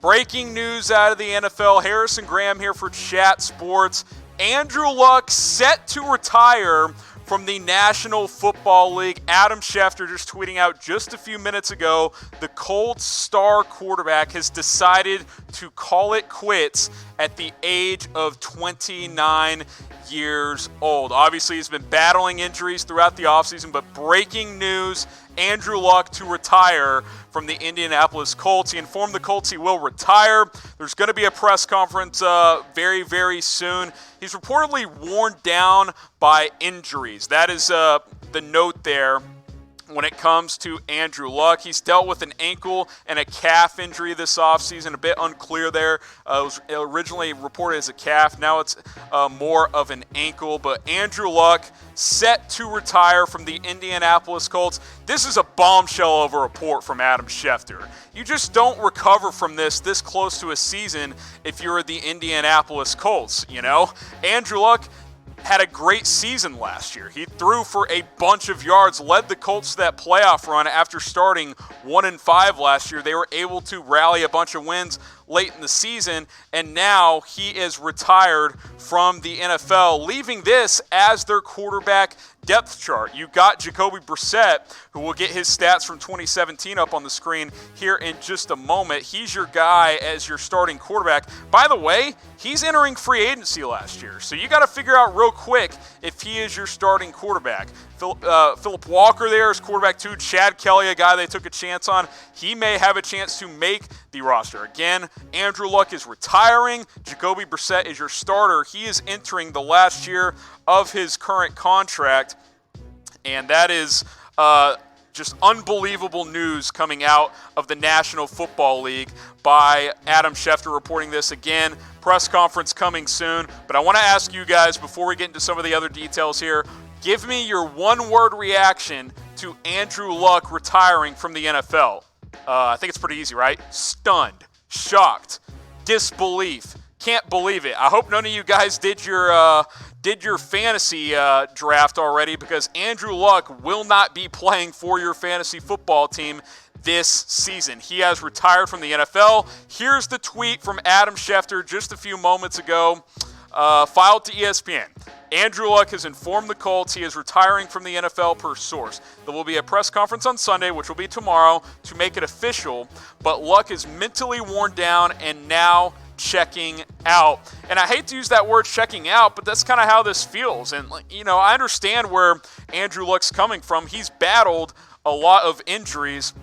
Breaking news out of the NFL. Harrison Graham here for Chat Sports. Andrew Luck set to retire from the National Football League. Adam Schefter just tweeting out just a few minutes ago, the Colts star quarterback has decided to call it quits at the age of 29 years old. Obviously, he's been battling injuries throughout the offseason, but breaking news, Andrew Luck to retire from the Indianapolis Colts. He informed the Colts he will retire. There's going to be a press conference very, very soon. He's reportedly worn down by injuries. That is the note there when it comes to Andrew Luck. He's dealt with an ankle and a calf injury this offseason. A bit unclear there. It was originally reported as a calf. Now it's more of an ankle. But Andrew Luck set to retire from the Indianapolis Colts. This is a bombshell of a report from Adam Schefter. You just don't recover from this close to a season if you're the Indianapolis Colts, you know? Andrew Luck had a great season last year. He threw for a bunch of yards, led the Colts to that playoff run after starting 1-5 last year. They were able to rally a bunch of wins late in the season, and now he is retired from the NFL, leaving this as their quarterback depth chart. You got Jacoby Brissett, who will get his stats from 2017 up on the screen here in just a moment. He's your guy as your starting quarterback. By the way, he's entering free agency last year, so you got to figure out real quick if he is your starting quarterback. Philip Walker there is quarterback 2. Chad Kelly, a guy they took a chance on. He may have a chance to make the roster. Again, Andrew Luck is retiring. Jacoby Brissett is your starter. He is entering the last year of his current contract, and that is just unbelievable news coming out of the National Football League by Adam Schefter reporting this. Again, press conference coming soon. But I want to ask you guys, before we get into some of the other details here, give me your one-word reaction to Andrew Luck retiring from the NFL. I think it's pretty easy, right? Stunned, shocked, disbelief, can't believe it. I hope none of you guys did your fantasy draft already, because Andrew Luck will not be playing for your fantasy football team this season. He has retired from the NFL. Here's the tweet from Adam Schefter just a few moments ago, filed to ESPN. Andrew Luck has informed the Colts he is retiring from the NFL per source. There will be a press conference on Sunday, which will be tomorrow, to make it official, but Luck is mentally worn down and now checking out. And I hate to use that word checking out, but that's kind of how this feels. And, you know, I understand where Andrew Luck's coming from. He's battled a lot of injuries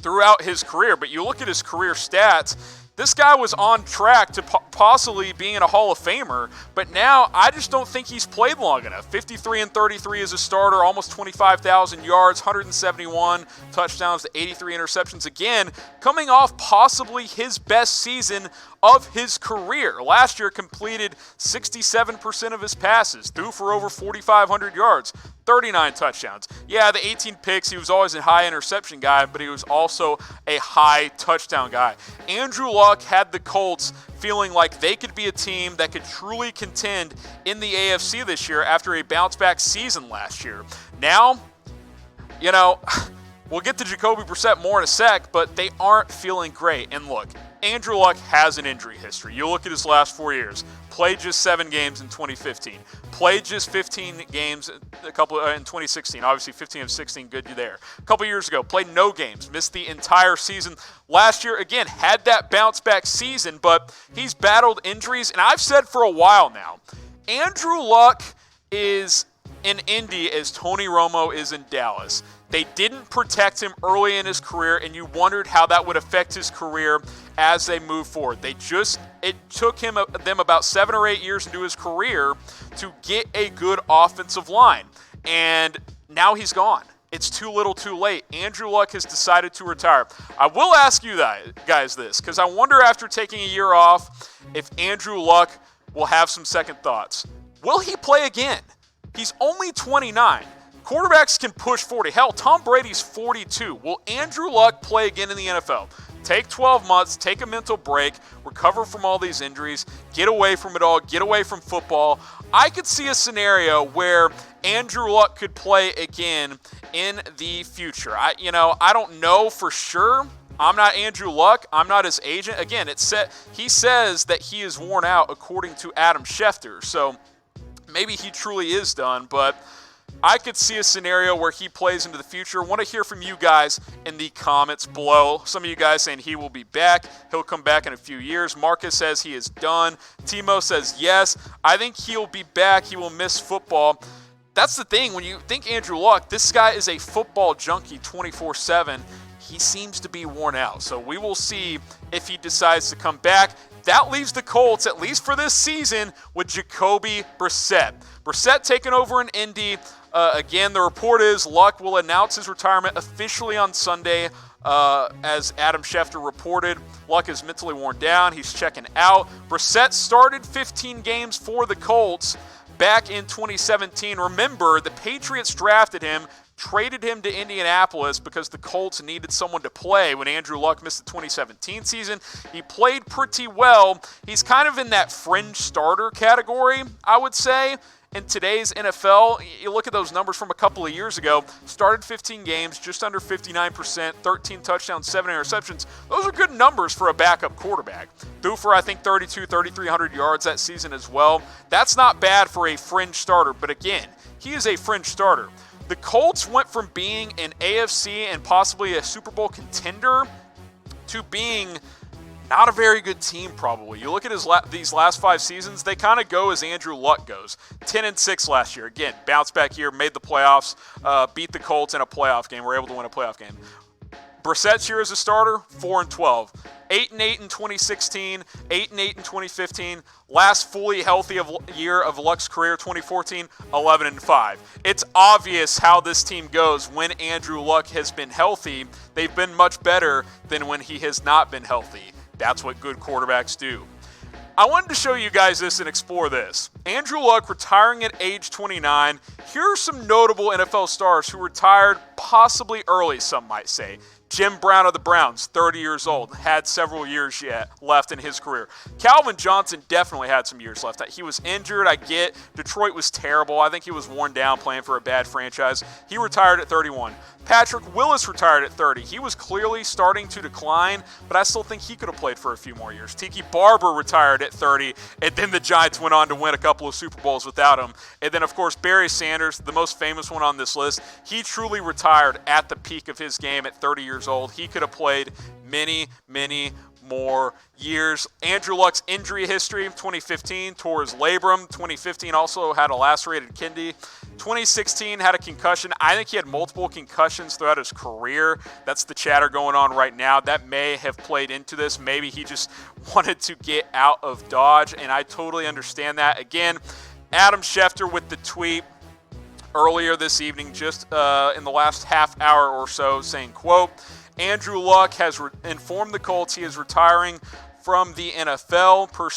throughout his career, but you look at his career stats, this guy was on track to possibly being a Hall of Famer, but now I just don't think he's played long enough. 53-33 as a starter, almost 25,000 yards, 171 touchdowns to 83 interceptions. Again, coming off possibly his best season of his career. Last year completed 67% of his passes, threw for over 4,500 yards, 39 touchdowns. Yeah, the 18 picks, he was always a high interception guy, but he was also a high touchdown guy. Andrew Luck had the Colts feeling like they could be a team that could truly contend in the AFC this year after a bounce-back season last year. Now, you know, we'll get to Jacoby Brissett more in a sec, but they aren't feeling great. And look, Andrew Luck has an injury history. You look at his last 4 years. Played just 7 games in 2015. Played just 15 games in 2016. Obviously, 15 of 16, good there. A couple years ago, played no games. Missed the entire season. Last year, again, had that bounce-back season, but he's battled injuries. And I've said for a while now, Andrew Luck is in Indy as Tony Romo is in Dallas. They didn't protect him early in his career, and you wondered how that would affect his career as they move forward. It took them about 7 or 8 years into his career to get a good offensive line, and now he's gone. It's too little too late. Andrew Luck has decided to retire. I will ask you guys this, because I wonder after taking a year off if Andrew Luck will have some second thoughts. Will he play again? He's only 29. Quarterbacks can push 40. Hell, Tom Brady's 42. Will Andrew Luck play again in the NFL? Take 12 months, take a mental break, recover from all these injuries, get away from it all, get away from football. I could see a scenario where Andrew Luck could play again in the future. I don't know for sure. I'm not Andrew Luck. I'm not his agent. Again, he says that he is worn out according to Adam Schefter. So maybe he truly is done, but I could see a scenario where he plays into the future. I want to hear from you guys in the comments below. Some of you guys saying he will be back. He'll come back in a few years. Marcus says he is done. Timo says yes. I think he'll be back. He will miss football. That's the thing. When you think Andrew Luck, this guy is a football junkie 24/7. He seems to be worn out. So we will see if he decides to come back. That leaves the Colts, at least for this season, with Jacoby Brissett. Brissett taking over in Indy. Again, the report is Luck will announce his retirement officially on Sunday. As Adam Schefter reported, Luck is mentally worn down. He's checking out. Brissett started 15 games for the Colts back in 2017. Remember, the Patriots drafted him, traded him to Indianapolis because the Colts needed someone to play when Andrew Luck missed the 2017 season. He played pretty well. He's kind of in that fringe starter category, I would say. In today's NFL, you look at those numbers from a couple of years ago, started 15 games, just under 59%, 13 touchdowns, 7 interceptions. Those are good numbers for a backup quarterback. Threw for, I think, 3,300 yards that season as well. That's not bad for a fringe starter, but again, he is a fringe starter. The Colts went from being an AFC and possibly a Super Bowl contender to being not a very good team, probably. You look at these last 5 seasons, they kind of go as Andrew Luck goes. 10-6 last year. Again, bounce back year, made the playoffs, beat the Colts in a playoff game. Were able to win a playoff game. Brissett's year as a starter, 4-12. 8-8 in 2016, 8-8 in 2015. Last fully healthy year of Luck's career, 2014, 11-5. It's obvious how this team goes when Andrew Luck has been healthy. They've been much better than when he has not been healthy. That's what good quarterbacks do. I wanted to show you guys this and explore this. Andrew Luck retiring at age 29. Here are some notable NFL stars who retired possibly early, some might say. Jim Brown of the Browns, 30 years old, had several years yet left in his career. Calvin Johnson definitely had some years left. He was injured, I get. Detroit was terrible. I think he was worn down playing for a bad franchise. He retired at 31. Patrick Willis retired at 30. He was clearly starting to decline, but I still think he could have played for a few more years. Tiki Barber retired at 30, and then the Giants went on to win a couple of Super Bowls without him. And then, of course, Barry Sanders, the most famous one on this list, he truly retired at the peak of his game at 30 years old. He could have played many, many more years. Andrew Luck's injury history, 2015, tore his labrum. 2015 also had a lacerated kidney. 2016 had a concussion. I think he had multiple concussions throughout his career. That's the chatter going on right now. That may have played into this. Maybe he just wanted to get out of Dodge, and I totally understand that. Again, Adam Schefter with the tweet earlier this evening, just in the last half hour or so, saying, quote, Andrew Luck has informed the Colts he is retiring from the NFL. Per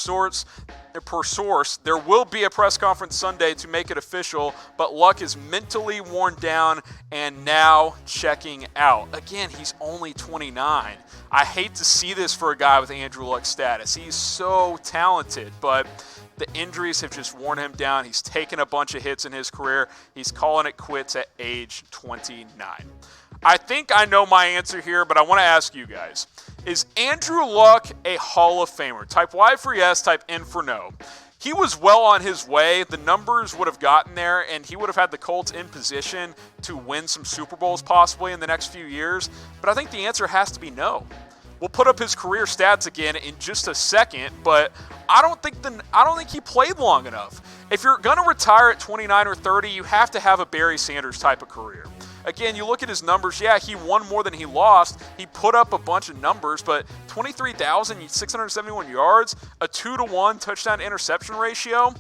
source, there will be a press conference Sunday to make it official, but Luck is mentally worn down and now checking out. Again, he's only 29. I hate to see this for a guy with Andrew Luck's status. He's so talented, but the injuries have just worn him down. He's taken a bunch of hits in his career. He's calling it quits at age 29. I think I know my answer here, but I want to ask you guys. Is Andrew Luck a Hall of Famer? Type Y for yes, type N for no. He was well on his way. The numbers would have gotten there, and he would have had the Colts in position to win some Super Bowls possibly in the next few years. But I think the answer has to be no. We'll put up his career stats again in just a second, but I don't think he played long enough. If you're going to retire at 29 or 30, you have to have a Barry Sanders type of career. Again, you look at his numbers, yeah, he won more than he lost. He put up a bunch of numbers, but 23,671 yards, a 2-to-1 touchdown interception ratio,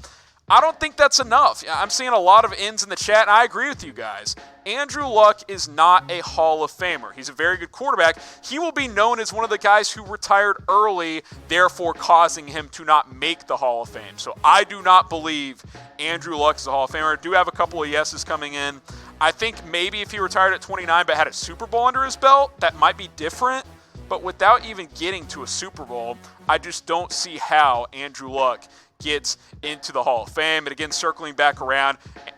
I don't think that's enough. I'm seeing a lot of ins in the chat, and I agree with you guys. Andrew Luck is not a Hall of Famer. He's a very good quarterback. He will be known as one of the guys who retired early, therefore causing him to not make the Hall of Fame. So I do not believe Andrew Luck is a Hall of Famer. I do have a couple of yeses coming in. I think maybe if he retired at 29 but had a Super Bowl under his belt, that might be different. But without even getting to a Super Bowl, I just don't see how Andrew Luck gets into the Hall of Fame. And again, circling back around,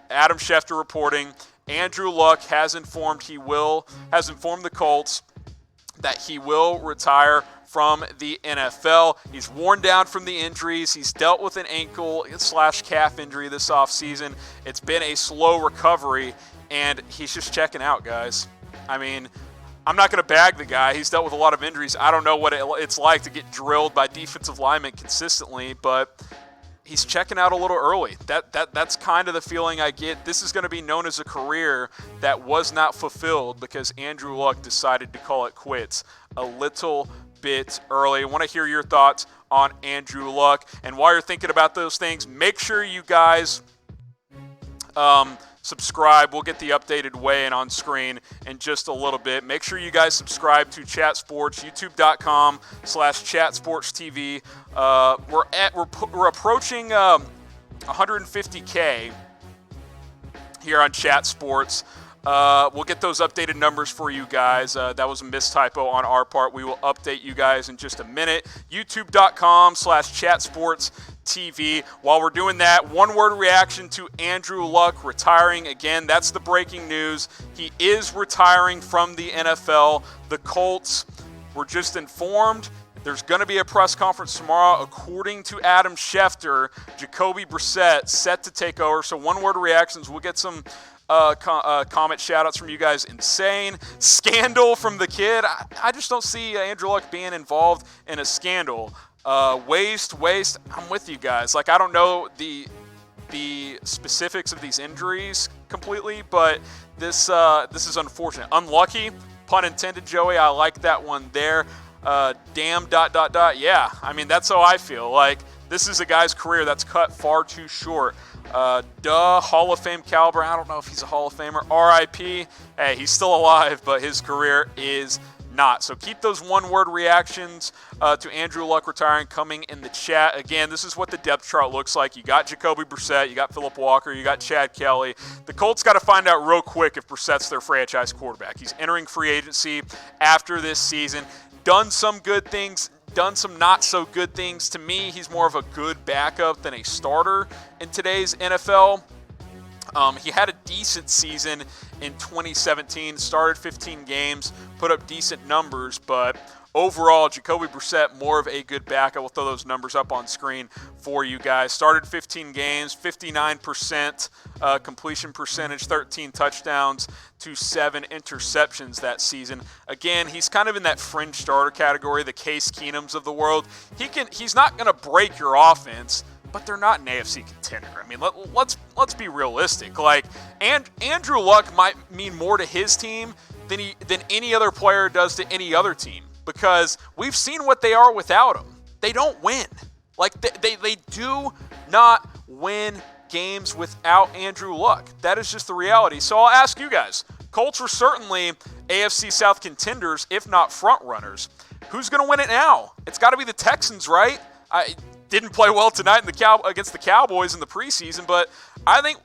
Adam Schefter reporting, Andrew Luck has informed the Colts that he will retire from the NFL. He's worn down from the injuries. He's dealt with an ankle/calf injury this offseason. It's been a slow recovery, and he's just checking out, guys. I mean, I'm not going to bag the guy. He's dealt with a lot of injuries. I don't know what it's like to get drilled by defensive linemen consistently, but he's checking out a little early. That's kind of the feeling I get. This is going to be known as a career that was not fulfilled because Andrew Luck decided to call it quits a little bit early. I want to hear your thoughts on Andrew Luck. And while you're thinking about those things, make sure you guys subscribe. We'll get the updated weigh-in on screen in just a little bit. Make sure you guys subscribe to Chat Sports, youtube.com/chatsportstv. We're approaching 150K here on Chat Sports. We'll get those updated numbers for you guys. That was a mistypo on our part. We will update you guys in just a minute. youtube.com/chatsportstv. While we're doing that, one-word reaction to Andrew Luck retiring. Again, that's the breaking news. He is retiring from the NFL. The Colts were just informed. There's going to be a press conference tomorrow. According to Adam Schefter, Jacoby Brissett set to take over. So one-word reactions. We'll get some comment shout-outs from you guys. Insane. Scandal from the kid. I just don't see Andrew Luck being involved in a scandal. Waste. I'm with you guys. Like, I don't know the specifics of these injuries completely, but this is unfortunate. Unlucky, pun intended, Joey. I like that one there. Damn. ... Yeah, I mean, that's how I feel. Like, this is a guy's career that's cut far too short. Hall of Fame caliber. I don't know if he's a Hall of Famer. RIP. Hey, he's still alive, but his career is not. So keep those one-word reactions to Andrew Luck retiring coming in the chat. Again, this is what the depth chart looks like. You got Jacoby Brissett, you got Phillip Walker, you got Chad Kelly. The Colts got to find out real quick if Brissett's their franchise quarterback. He's entering free agency after this season. Done some good things, done some not so good things. To me, he's more of a good backup than a starter in today's NFL. He had a decent season in 2017, started 15 games, put up decent numbers, but overall, Jacoby Brissett, more of a good backup. We'll throw those numbers up on screen for you guys. Started 15 games, 59% completion percentage, 13 touchdowns to 7 interceptions that season. Again, he's kind of in that fringe starter category, the Case Keenums of the world. He's not going to break your offense, but they're not an AFC contender. I mean, let's be realistic. Like, Andrew Luck might mean more to his team than any other player does to any other team, because we've seen what they are without him. They don't win. Like, they do not win games without Andrew Luck. That is just the reality. So I'll ask you guys. Colts are certainly AFC South contenders, if not front runners. Who's going to win it now? It's got to be the Texans, right? Didn't play well tonight against the Cowboys in the preseason, but I think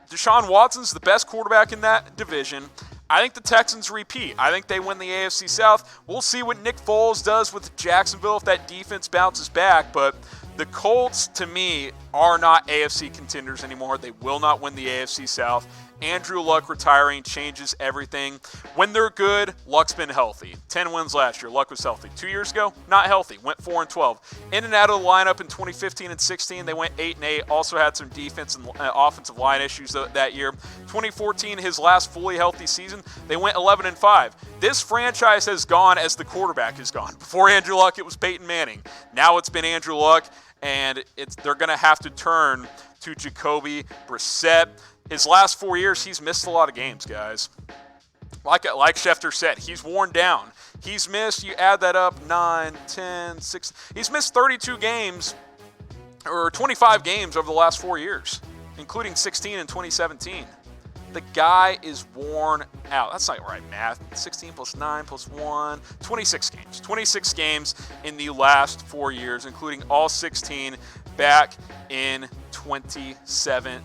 Deshaun Watson's the best quarterback in that division. I think the Texans repeat. I think they win the AFC South. We'll see what Nick Foles does with Jacksonville if that defense bounces back, but the Colts, to me, are not AFC contenders anymore. They will not win the AFC South. Andrew Luck retiring changes everything. When they're good, Luck's been healthy. 10 wins last year. Luck was healthy. 2 years ago, not healthy. Went 4-12. In and out of the lineup in 2015 and 16, they went 8-8. Also had some defense and offensive line issues that year. 2014, his last fully healthy season, they went 11-5. This franchise has gone as the quarterback has gone. Before Andrew Luck, it was Peyton Manning. Now it's been Andrew Luck, and they're going to have to turn to Jacoby Brissett. His last 4 years, he's missed a lot of games, guys. Like Schefter said, he's worn down. He's missed, you add that up, 9, 10, 6. He's missed 32 games, or 25 games over the last 4 years, including 16 in 2017. The guy is worn out. That's not right math. 16 plus 9 plus 1, 26 games. 26 games in the last 4 years, including all 16 back in 2017.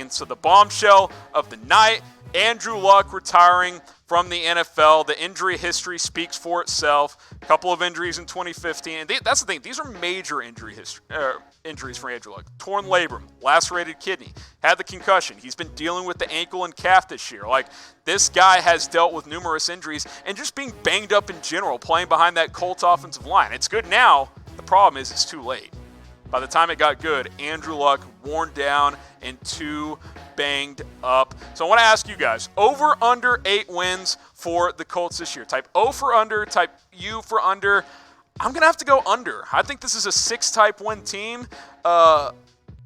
So the bombshell of the night, Andrew Luck retiring from the NFL. The injury history speaks for itself. A couple of injuries in 2015. And that's the thing. These are major injuries for Andrew Luck. Torn labrum, lacerated kidney, had the concussion. He's been dealing with the ankle and calf this year. Like, this guy has dealt with numerous injuries and just being banged up in general, playing behind that Colts offensive line. It's good now. The problem is it's too late. By the time it got good, Andrew Luck worn down and too banged up. So I want to ask you guys, over under 8 wins for the Colts this year. Type O for under, type U for under. I'm going to have to go under. I think this is a 6-type win team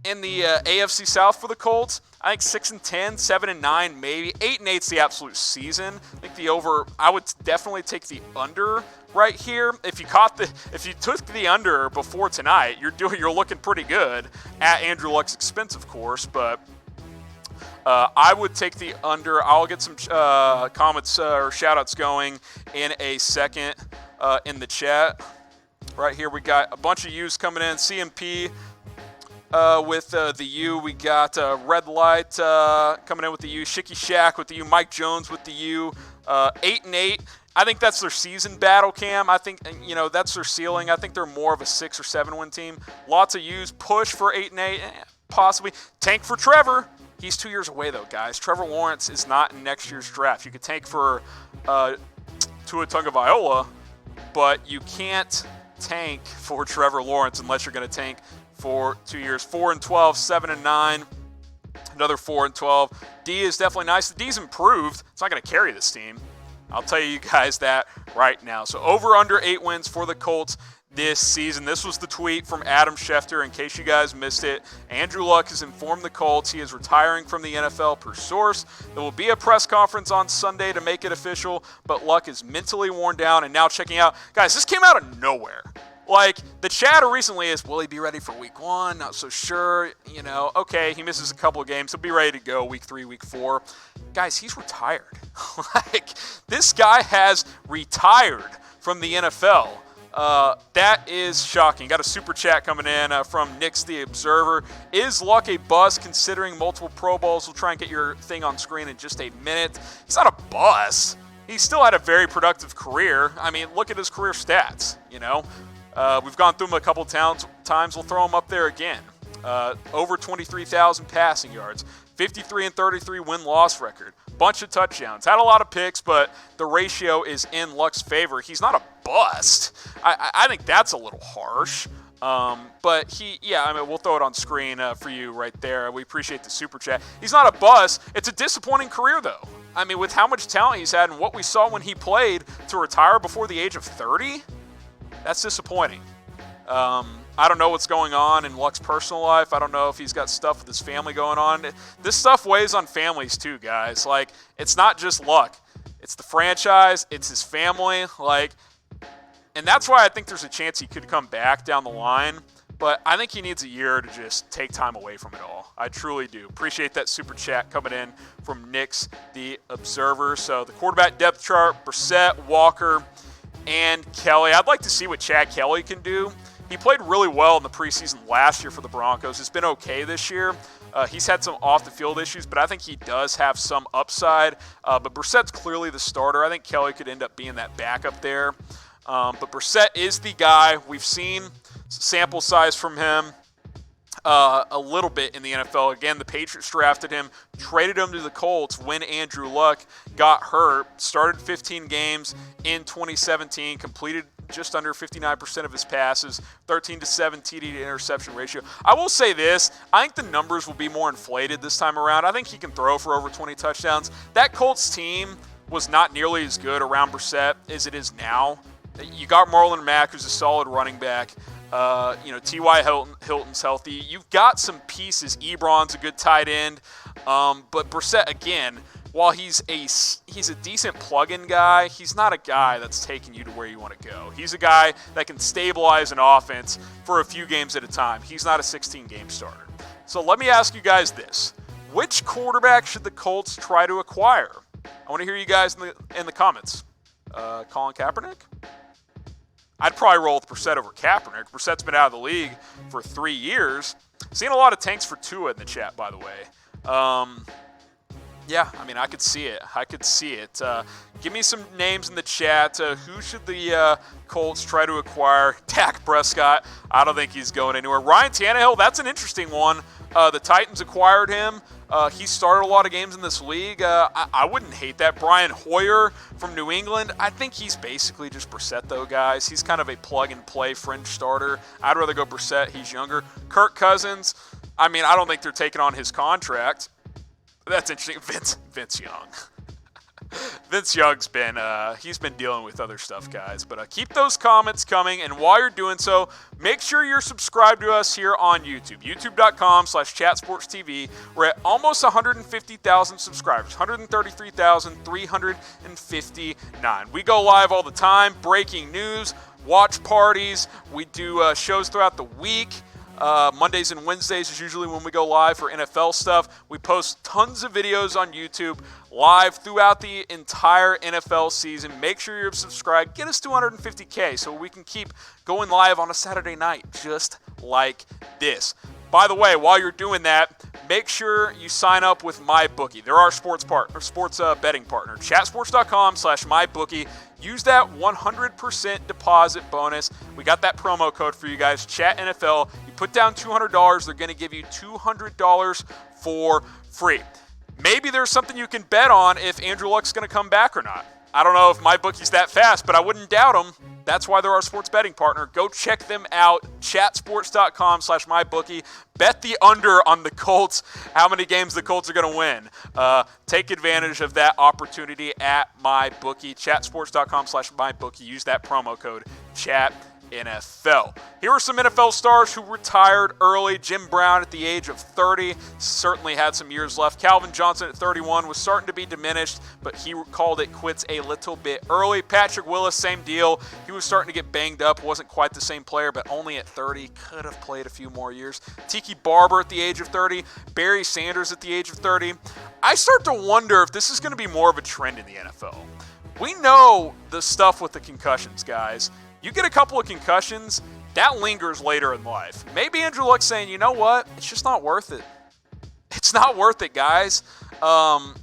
in the AFC South for the Colts. I think 6-10, 7-9 maybe. 8-8 is the absolute season. I think the over, I would definitely take the under right here. If you took the under before tonight, you're looking pretty good at Andrew Luck's expense, of course, but I would take the under. I'll get some comments or shout-outs going in a second in the chat. Right here, we got a bunch of U's coming in. CMP with the U. We got Red Light coming in with the U. Shicky Shack with the U. Mike Jones with the U. 8-8. I think that's their season battle, Cam. I think, that's their ceiling. I think they're more of a 6 or 7 win team. Lots of U's. Push for 8-8, possibly. Tank for Trevor. He's 2 years away, though, guys. Trevor Lawrence is not in next year's draft. You could tank for Tua Tagovailoa, but you can't tank for Trevor Lawrence unless you're going to tank for 2 years. 4-12, 7-9, another 4-12. D is definitely nice. The D's improved. It's not going to carry this team. I'll tell you guys that right now. So over under 8 wins for the Colts this season. This was the tweet from Adam Schefter. In case you guys missed it, Andrew Luck has informed the Colts he is retiring from the NFL per source. There will be a press conference on Sunday to make it official, but Luck is mentally worn down and now checking out. Guys, this came out of nowhere. Like, the chatter recently is, will he be ready for week 1? Not so sure. Okay, he misses a couple of games. He'll be ready to go week 3, week 4. Guys, he's retired. Like, this guy has retired from the NFL. That is shocking. Got a super chat coming in from Nick's the Observer. Is Luck a bust considering multiple Pro Bowls? We'll try and get your thing on screen in just a minute. He's not a bust. He still had a very productive career. I mean, look at his career stats, We've gone through them a couple times. We'll throw them up there again. Over 23,000 passing yards, 53-33 win-loss record, bunch of touchdowns. Had a lot of picks, but the ratio is in Luck's favor. He's not a bust. I think that's a little harsh. But we'll throw it on screen for you right there. We appreciate the super chat. He's not a bust. It's a disappointing career, though. I mean, with how much talent he's had and what we saw when he played to retire before the age of 30, that's disappointing. I don't know what's going on in Luck's personal life. I don't know if he's got stuff with his family going on. This stuff weighs on families too, guys. Like, it's not just Luck. It's the franchise. It's his family. And that's why I think there's a chance he could come back down the line. But I think he needs a year to just take time away from it all. I truly do. Appreciate that super chat coming in from Nick's the Observer. So the quarterback depth chart, Brissett, Walker, and Kelly. I'd like to see what Chad Kelly can do. He played really well in the preseason last year for the Broncos. It's been okay this year. He's had some off-the-field issues, but I think he does have some upside. But Brissett's clearly the starter. I think Kelly could end up being that backup there. But Brissett is the guy. We've seen sample size from him a little bit in the NFL. Again, the Patriots drafted him, traded him to the Colts when Andrew Luck got hurt, started 15 games in 2017, completed just under 59% of his passes, 13-7 TD to interception ratio. I will say this, I think the numbers will be more inflated this time around. I think he can throw for over 20 touchdowns. That Colts team was not nearly as good around Brissett as it is now. You got Marlon Mack, who's a solid running back. T.Y. Hilton's healthy. You've got some pieces. Ebron's a good tight end. But Brissett, again, while he's a decent plug-in guy, he's not a guy that's taking you to where you want to go. He's a guy that can stabilize an offense for a few games at a time. He's not a 16-game starter. So let me ask you guys this. Which quarterback should the Colts try to acquire? I want to hear you guys in the comments. Colin Kaepernick? I'd probably roll with Brissett over Kaepernick. Brissett's been out of the league for 3 years. Seeing a lot of tanks for Tua in the chat, by the way. Yeah, I mean, I could see it. Give me some names in the chat. Who should the Colts try to acquire? Dak Prescott. I don't think he's going anywhere. Ryan Tannehill, that's an interesting one. The Titans acquired him. He started a lot of games in this league. I wouldn't hate that. Brian Hoyer from New England. I think he's basically just Brissett, though, guys. He's kind of a plug-and-play fringe starter. I'd rather go Brissett. He's younger. Kirk Cousins. I mean, I don't think they're taking on his contract. That's interesting. Vince Young. Vince Young's been he's been dealing with other stuff, guys. But keep those comments coming, and while you're doing so, make sure you're subscribed to us here on YouTube. YouTube.com/chatsportstv. We're at almost 150,000 subscribers, 133,359. We go live all the time, breaking news, watch parties. We do shows throughout the week. Mondays and Wednesdays is usually when we go live for NFL stuff. We post tons of videos on YouTube live throughout the entire NFL season. Make sure you're subscribed. Get us to 250K so we can keep going live on a Saturday night just like this. By the way, while you're doing that, make sure you sign up with MyBookie. They're our sports betting partner. Chatsports.com/MyBookie. Use that 100% deposit bonus. We got that promo code for you guys, Chat NFL. You put down $200, they're going to give you $200 for free. Maybe there's something you can bet on if Andrew Luck's going to come back or not. I don't know if MyBookie's that fast, but I wouldn't doubt them. That's why they're our sports betting partner. Go check them out, chatsports.com/MyBookie. Bet the under on the Colts, how many games the Colts are going to win. Take advantage of that opportunity at MyBookie, chatsports.com/MyBookie. Use that promo code, ChatNFL. Here are some NFL stars who retired early. Jim Brown at the age of 30 certainly had some years left. Calvin Johnson at 31 was starting to be diminished, but he called it quits a little bit early. Patrick Willis, same deal. He was starting to get banged up, wasn't quite the same player, but only at 30. Could have played a few more years. Tiki Barber at the age of 30. Barry Sanders at the age of 30. I start to wonder if this is going to be more of a trend in the NFL. We know the stuff with the concussions, guys. You get a couple of concussions, that lingers later in life. Maybe Andrew Luck's saying, you know what? It's just not worth it. It's not worth it, guys.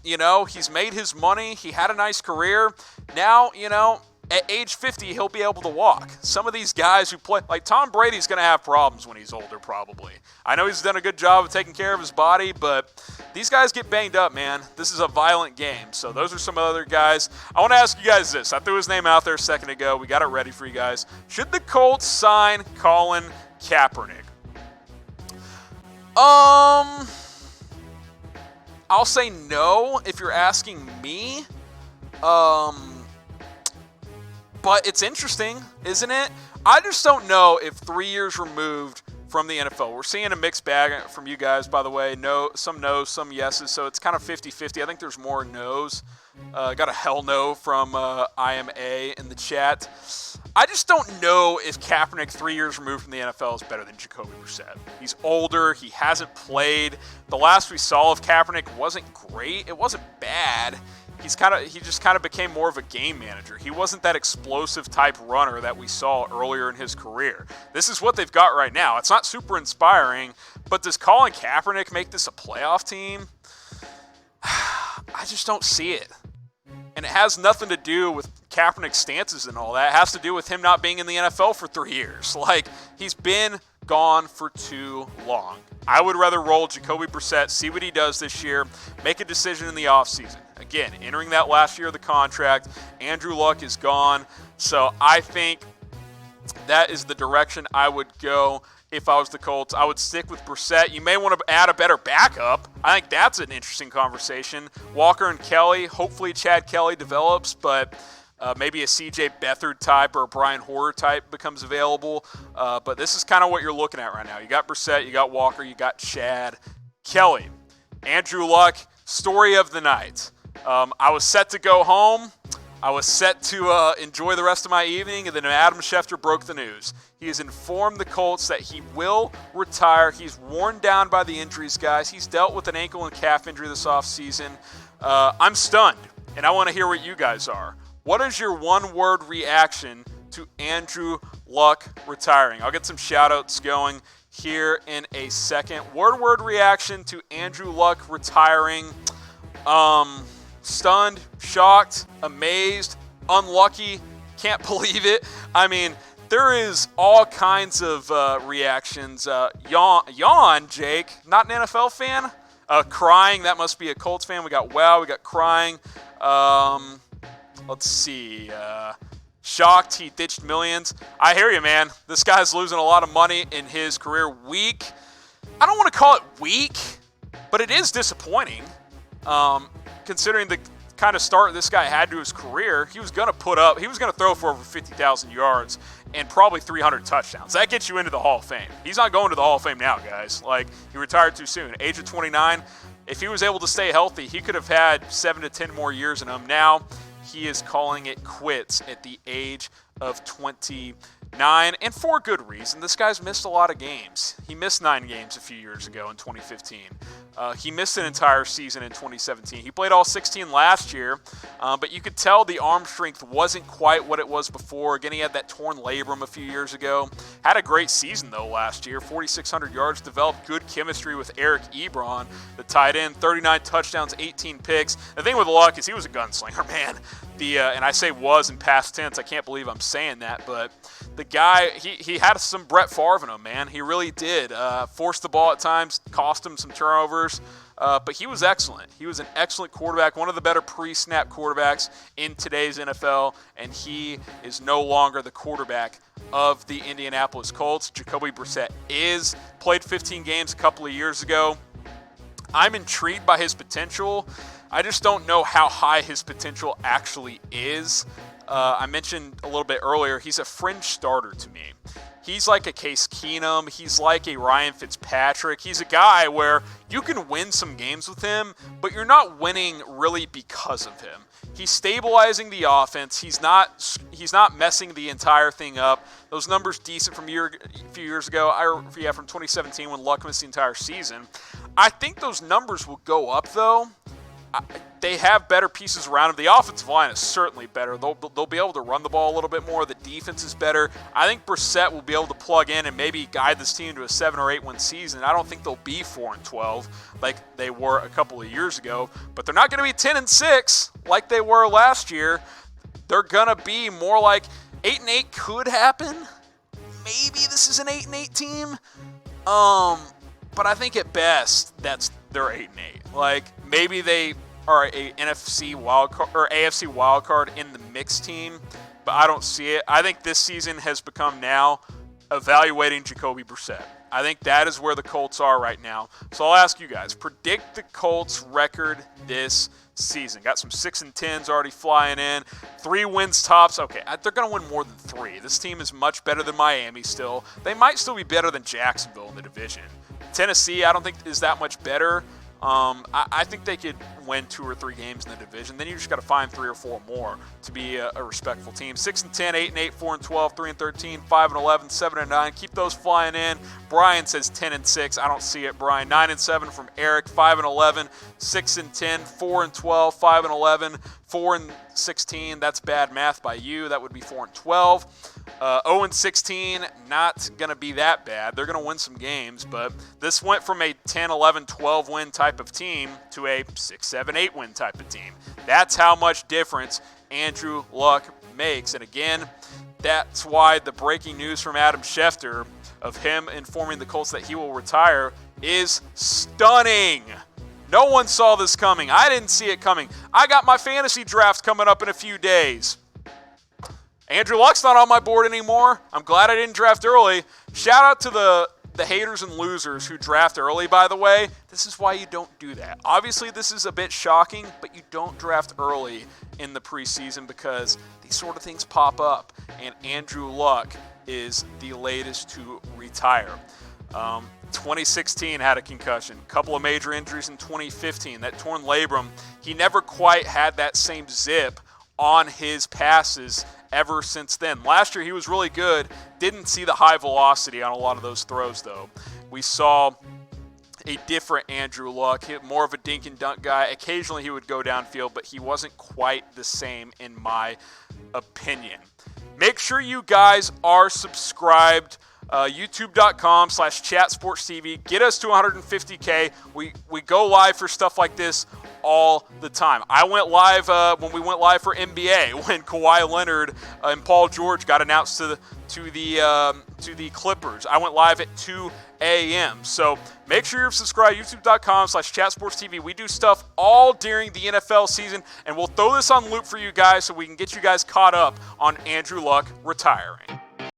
He's made his money. He had a nice career. Now, at age 50, he'll be able to walk. Some of these guys who play, like Tom Brady's going to have problems when he's older, probably. I know he's done a good job of taking care of his body, but these guys get banged up, man. This is a violent game. So those are some other guys. I want to ask you guys this. I threw his name out there a second ago. We got it ready for you guys. Should the Colts sign Colin Kaepernick? I'll say no if you're asking me. But it's interesting, isn't it? I just don't know if 3 years removed from the NFL. We're seeing a mixed bag from you guys, by the way. No, some no's, some yeses, so it's kind of 50-50. I think there's more no's. Got a hell no from IMA in the chat. I just don't know if Kaepernick 3 years removed from the NFL is better than Jacoby Brissett. He's older. He hasn't played. The last we saw of Kaepernick wasn't great. It wasn't bad. He just kind of became more of a game manager. He wasn't that explosive type runner that we saw earlier in his career. This is what they've got right now. It's not super inspiring, but does Colin Kaepernick make this a playoff team? I just don't see it. And it has nothing to do with Kaepernick's stances and all that. It has to do with him not being in the NFL for 3 years. He's been gone for too long. I would rather roll Jacoby Brissett, see what he does this year, make a decision in the offseason. Again, entering that last year of the contract, Andrew Luck is gone. So I think that is the direction I would go if I was the Colts. I would stick with Brissett. You may want to add a better backup. I think that's an interesting conversation. Walker and Kelly, hopefully Chad Kelly develops, but maybe a C.J. Beathard type or a Brian Hoyer type becomes available. But this is kind of what you're looking at right now. You got Brissett, you got Walker, you got Chad Kelly. Andrew Luck, story of the night. I was set to go home. I was set to enjoy the rest of my evening, and then Adam Schefter broke the news. He has informed the Colts that he will retire. He's worn down by the injuries, guys. He's dealt with an ankle and calf injury this offseason. I'm stunned, and I want to hear what you guys are. What is your one-word reaction to Andrew Luck retiring? I'll get some shout-outs going here in a second. Word reaction to Andrew Luck retiring. Stunned, shocked, amazed, unlucky, can't believe it. I mean, there is all kinds of reactions. Yawn, Jake, not an NFL fan? Crying, that must be a Colts fan. We got wow, we got crying. Let's see. Shocked, he ditched millions. I hear you, man. This guy's losing a lot of money in his career. Weak. I don't want to call it weak, but it is disappointing. Considering the kind of start this guy had to his career, he was going to throw for over 50,000 yards and probably 300 touchdowns. That gets you into the Hall of Fame. He's not going to the Hall of Fame now, guys. Like, he retired too soon. Age of 29. If he was able to stay healthy, he could have had 7 to 10 more years in him. Now, he is calling it quits at the age of 29, and for good reason. This guy's missed a lot of games. He missed 9 games a few years ago in 2015. He missed an entire season in 2017. He played all 16 last year, but you could tell the arm strength wasn't quite what it was before. Again, he had that torn labrum a few years ago. Had a great season, though, last year. 4,600 yards, developed good chemistry with Eric Ebron, the tight end. 39 touchdowns, 18 picks. The thing with Luck is he was a gunslinger, man. And I say was in past tense. I can't believe I'm saying that, but the guy, he had some Brett Favre in him, man. He really did. Forced the ball at times, cost him some turnovers, but he was excellent. He was an excellent quarterback, one of the better pre-snap quarterbacks in today's NFL, and he is no longer the quarterback of the Indianapolis Colts. Jacoby Brissett played 15 games a couple of years ago. I'm intrigued by his potential. I just don't know how high his potential actually is. I mentioned a little bit earlier, he's a fringe starter to me. He's like a Case Keenum. He's like a Ryan Fitzpatrick. He's a guy where you can win some games with him, but you're not winning really because of him. He's stabilizing the offense. He's not messing the entire thing up. Those numbers decent from a few years ago. From 2017 when Luck missed the entire season. I think those numbers will go up, though. They have better pieces around him. The offensive line is certainly better. They'll be able to run the ball a little bit more. The defense is better. I think Brissett will be able to plug in and maybe guide this team to a 7 or 8 win season. I don't think they'll be 4-12 like they were a couple of years ago, but they're not going to be 10-6 like they were last year. They're going to be more like 8-8 could happen. Maybe this is an 8-8 team. But I think at best they're 8-8. Like, maybe they are a NFC wildcard or AFC wildcard in the mixed team, but I don't see it. I think this season has become now evaluating Jacoby Brissett. I think that is where the Colts are right now. So I'll ask you guys, predict the Colts record this season. Got some 6-10s already flying in. 3 wins tops. Okay, they're going to win more than 3. This team is much better than Miami still. They might still be better than Jacksonville in the division. Tennessee, I don't think is that much better. I think they could win 2 or 3 games in the division. Then you just got to find 3 or 4 more to be a respectful team. 6-10, 8-8, 4-12, 3-13, 5-11, 7-9. Keep those flying in. Brian says 10-6. I don't see it, Brian. 9-7 from Eric. 5-11, 6-10, 4-12, 5-11, 4-16. That's bad math by you. That would be 4-12. 0-16, not going to be that bad. They're going to win some games, but this went from a 10, 11, 12 win type of team to a 6, 7, 8 win type of team. That's how much difference Andrew Luck makes. And again, that's why the breaking news from Adam Schefter of him informing the Colts that he will retire is stunning. No one saw this coming. I didn't see it coming. I got my fantasy draft coming up in a few days. Andrew Luck's not on my board anymore. I'm glad I didn't draft early. Shout out to the haters and losers who draft early, by the way. This is why you don't do that. Obviously, this is a bit shocking, but you don't draft early in the preseason because these sort of things pop up, and Andrew Luck is the latest to retire. 2016 had a concussion. A couple of major injuries in 2015. That torn labrum, he never quite had that same zip on his passes ever since then. Last year he was really good. Didn't see the high velocity on a lot of those throws, though. We saw a different Andrew Luck, more of a dink and dunk guy. Occasionally he would go downfield, but he wasn't quite the same in my opinion. Make sure you guys are subscribed youtube.com/chatsportstv. Get us to 150K. We go live for stuff like this all the time. I went live when we went live for NBA when Kawhi Leonard and Paul George got announced to the Clippers. I went live at 2 a.m. So make sure you're subscribed. youtube.com/chatsportstv. We do stuff all during the NFL season, and we'll throw this on loop for you guys so we can get you guys caught up on Andrew Luck retiring.